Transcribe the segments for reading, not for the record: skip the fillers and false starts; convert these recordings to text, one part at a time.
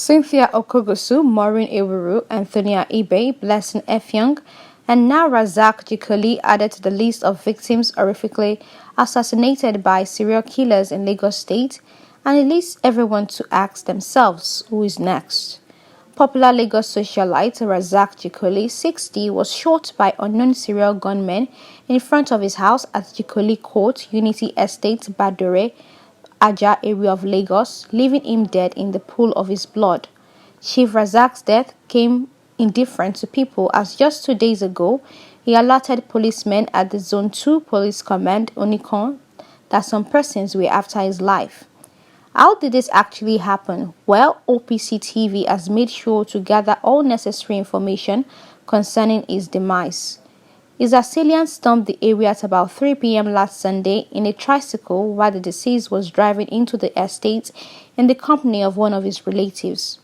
Cynthia Okogosu, Maureen Ewuru, Antonia Ibe, Blessing Effiong, and now Rasak Jikoli added to the list of victims horrifically assassinated by serial killers in Lagos State, and it leads everyone to ask themselves, who is next? Popular Lagos socialite Rasak Jikoli, 60, was shot by unknown serial gunmen in front of his house at Jikoli Court, Unity Estate, Badore, Aja area of Lagos, leaving him dead in the pool of his blood. Chief Rasak's death came indifferent to people as just 2 days ago, he alerted policemen at the Zone 2 Police Command, Onikon, that some persons were after his life. How did this actually happen? Well, OPC TV has made sure to gather all necessary information concerning his demise. His assailant stormed the area at about 3 p.m. last Sunday in a tricycle while the deceased was driving into the estate in the company of one of his relatives.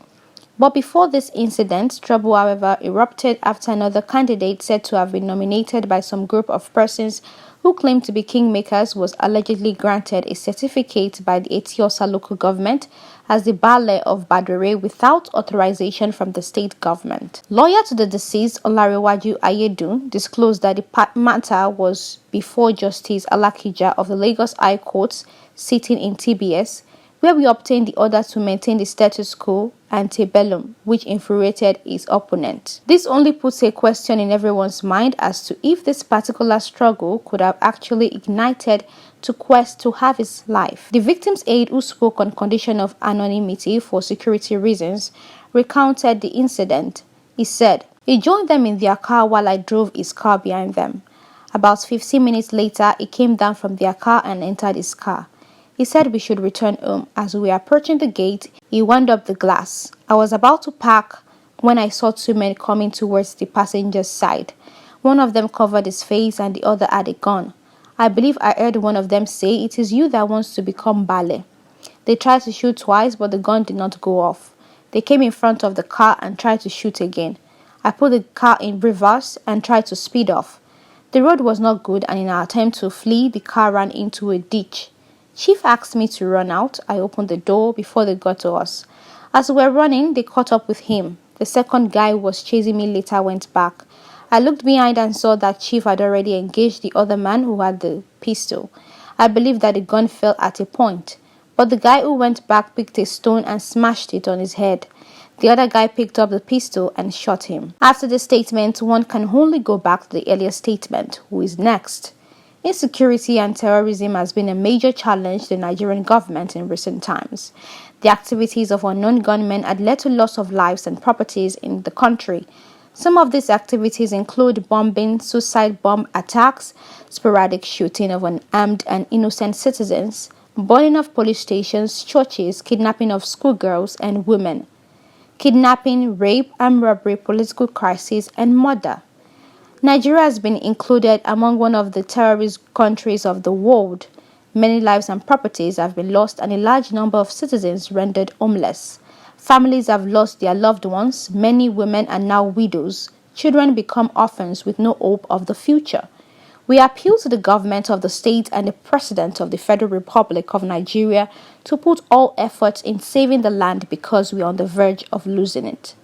But before this incident, trouble, however, erupted after another candidate said to have been nominated by some group of persons who claimed to be kingmakers was allegedly granted a certificate by the Etiosa local government as the Baale of Badore without authorization from the state government. Lawyer to the deceased, Olarewaju Ayedu, disclosed that the matter was before Justice Alakija of the Lagos High Court, sitting in TBS, where we obtained the order to maintain the status quo antebellum, which infuriated his opponent. This only puts a question in everyone's mind as to if this particular struggle could have actually ignited to quest to have his life. The victim's aide, who spoke on condition of anonymity for security reasons, recounted the incident. He said, "He joined them in their car while I drove his car behind them. About 15 minutes later, he came down from their car and entered his car. He said we should return home. As we were approaching the gate, he wound up the glass. I was about to park when I saw two men coming towards the passenger's side. One of them covered his face and the other had a gun. I believe I heard one of them say, 'It is you that wants to become Bale.' They tried to shoot twice, but the gun did not go off. They came in front of the car and tried to shoot again. I put the car in reverse and tried to speed off. The road was not good, and in our attempt to flee, the car ran into a ditch. Chief asked me to run out. I opened the door before they got to us. As we were running, they caught up with him. The second guy who was chasing me later went back. I looked behind and saw that Chief had already engaged the other man who had the pistol. I believe that the gun fell at a point, but the guy who went back picked a stone and smashed it on his head. The other guy picked up the pistol and shot him." After the statement, one can only go back to the earlier statement. Who is next? Insecurity and terrorism has been a major challenge to the Nigerian government in recent times. The activities of unknown gunmen had led to loss of lives and properties in the country. Some of these activities include bombing, suicide bomb attacks, sporadic shooting of unarmed and innocent citizens, burning of police stations, churches, kidnapping of schoolgirls and women, kidnapping, rape, armed robbery, political crisis, and murder. Nigeria has been included among one of the terrorist countries of the world. Many lives and properties have been lost and a large number of citizens rendered homeless. Families have lost their loved ones. Many women are now widows. Children become orphans with no hope of the future. We appeal to the government of the state and the President of the Federal Republic of Nigeria to put all efforts in saving the land because we are on the verge of losing it.